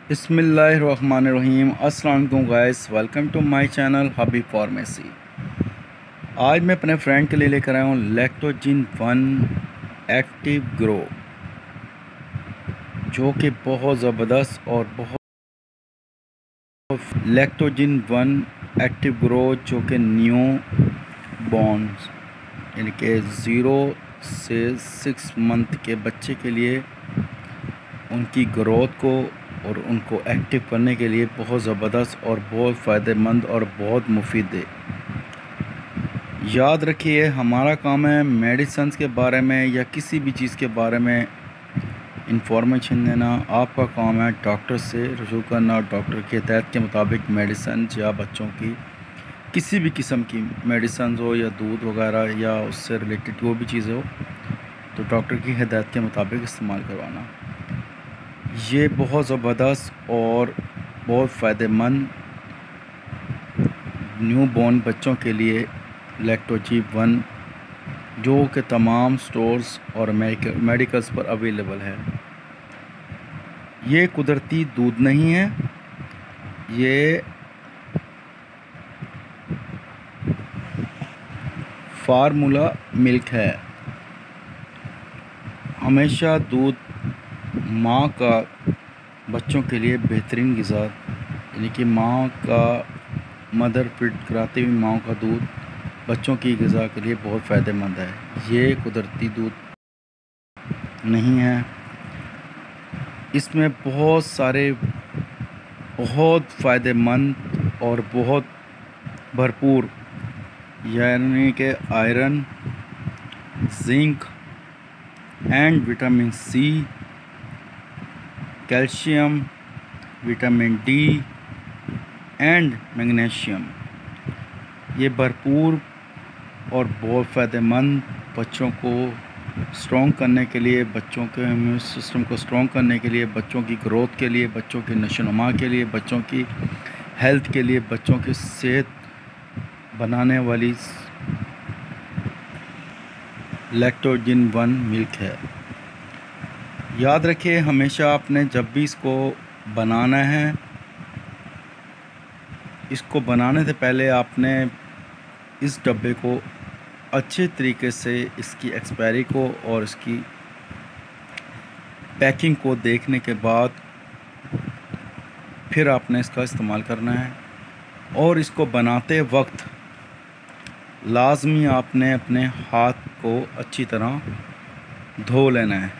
बिस्मिल्लाहिर्रहमानिर्रहीम। अस्सलाम वालेकुम guys, welcome to my channel हबी फार्मेसी। आज मैं अपने फ्रेंड के लिए लेकर आया हूँ लैक्टोजिन 1 एक्टिव ग्रो, जो कि बहुत ज़बरदस्त और बहुत लैक्टोजिन 1 एक्टिव ग्रो जो कि न्यू बॉर्न्स यानी कि 0 से 6 मंथ के बच्चे के लिए उनकी ग्रोथ को और उनको एक्टिव करने के लिए बहुत ज़बरदस्त और बहुत फ़ायदेमंद और बहुत मुफीद है। याद रखिए, हमारा काम है मेडिसिन्स के बारे में या किसी भी चीज़ के बारे में इंफॉर्मेशन देना। आपका काम है डॉक्टर से रुजू करना और डॉक्टर के हिदायत के मुताबिक मेडिसिन या बच्चों की किसी भी किस्म की मेडिसिन हो या दूध वगैरह या उससे रिलेटेड जो भी चीज़ें हो, तो डॉक्टर की हिदायत के मुताबिक इस्तेमाल करवाना। ये बहुत ज़बरदस्त और बहुत फ़ायदेमंद न्यू बॉर्न बच्चों के लिए लैक्टोजिन 1 जो कि तमाम स्टोर्स और मेडिकल्स पर अवेलेबल है। ये कुदरती दूध नहीं है, ये फार्मूला मिल्क है। हमेशा दूध माँ का बच्चों के लिए बेहतरीन ग़िज़ा, यानी कि माँ का मदर फीड कराती हुई माँ का दूध बच्चों की ग़िज़ा के लिए बहुत फ़ायदेमंद है। ये कुदरती दूध नहीं है, इसमें बहुत सारे बहुत फ़ायदेमंद और बहुत भरपूर यानी कि iron, zinc and vitamin C, calcium, vitamin D and magnesium, ये भरपूर और बहुत फ़ायदेमंद बच्चों को स्ट्रॉन्ग करने के लिए, बच्चों के इम्यून सिस्टम को स्ट्रॉन्ग करने के लिए, बच्चों की ग्रोथ के लिए, बच्चों की नशोनुमा के लिए, बच्चों की हेल्थ के लिए, बच्चों की सेहत बनाने वाली लैक्टोजिन 1 मिल्क है। याद रखिए, हमेशा आपने जब भी इसको बनाना है, इसको बनाने से पहले आपने इस डब्बे को अच्छे तरीके से इसकी एक्सपायरी को और इसकी पैकिंग को देखने के बाद फिर आपने इसका इस्तेमाल करना है। और इसको बनाते वक्त लाजमी आपने अपने हाथ को अच्छी तरह धो लेना है।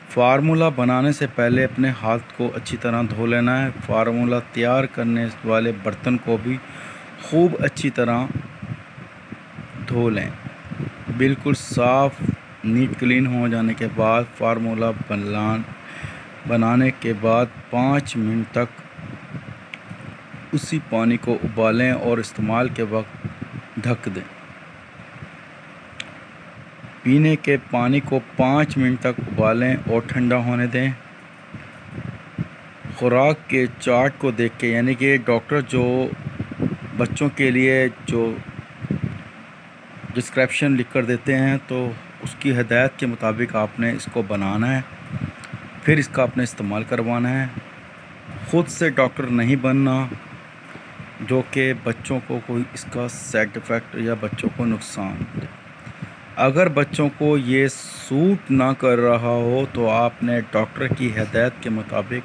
फार्मूला बनाने से पहले अपने हाथ को अच्छी तरह धो लेना है। फार्मूला तैयार करने वाले बर्तन को भी खूब अच्छी तरह धो लें। बिल्कुल साफ़ नीट क्लीन हो जाने के बाद फार्मूला बनाने के बाद 5 मिनट तक उसी पानी को उबालें और इस्तेमाल के वक्त ढक दें। पीने के पानी को 5 मिनट तक उबालें और ठंडा होने दें। खुराक के चार्ट को देख के, यानी कि डॉक्टर जो बच्चों के लिए जो डिस्क्रिप्शन लिख कर देते हैं, तो उसकी हिदायत के मुताबिक आपने इसको बनाना है, फिर इसका आपने इस्तेमाल करवाना है। ख़ुद से डॉक्टर नहीं बनना जो कि बच्चों को कोई इसका साइड इफ़ेक्ट या बच्चों को नुकसान दे। अगर बच्चों को ये सूट ना कर रहा हो तो आपने डॉक्टर की हिदायत के मुताबिक,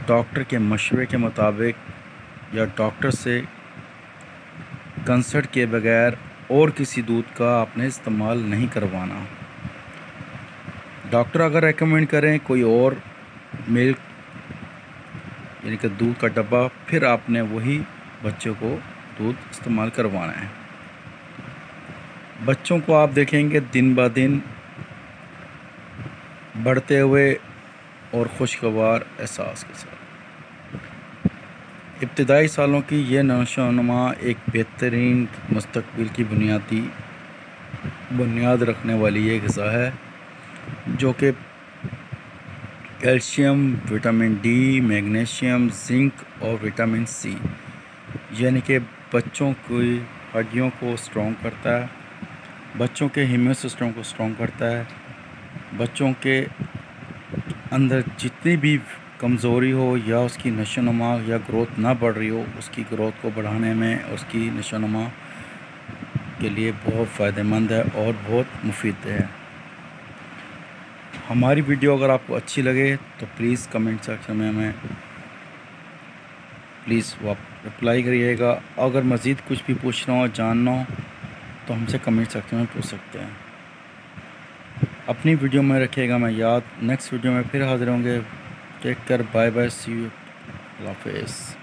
डॉक्टर के मशवरे के मुताबिक या डॉक्टर से कंसल्ट किए बगैर और किसी दूध का आपने इस्तेमाल नहीं करवाना। डॉक्टर अगर रेकमेंड करें कोई और मिल्क यानी कि दूध का डब्बा, फिर आपने वही बच्चों को दूध इस्तेमाल करवाना है। बच्चों को आप देखेंगे दिन ब दिन बढ़ते हुए और खुशगवार एहसास के साथ। इब्तिदाई सालों की ये नशोनुमा एक बेहतरीन मुस्तकबिल की बुनियाद रखने वाली ये ग़िज़ा है, जो कि calcium, vitamin D, magnesium, zinc और विटामिन सी, यानी कि बच्चों की हड्डियों को स्ट्रॉन्ग करता है, बच्चों के इम्यून सिस्टम को स्ट्रॉन्ग करता है, बच्चों के अंदर जितनी भी कमज़ोरी हो या उसकी नशोनुमा या ग्रोथ ना बढ़ रही हो, उसकी ग्रोथ को बढ़ाने में, उसकी नशोनुमा के लिए बहुत फ़ायदेमंद है और बहुत मुफीद है। हमारी वीडियो अगर आपको अच्छी लगे तो प्लीज़ कमेंट सेक्शन में हमें प्लीज़ रिप्लाई करिएगा। अगर मज़ीद कुछ भी पूछना हो, जानना हो तो हमसे कमेंट सेक्शन में पूछ सकते हैं। अपनी वीडियो में रखिएगा मैं याद। नेक्स्ट वीडियो में फिर हाज़िर होंगे। Take care, bye bye, see you, अल्लाह हाफ़िज़।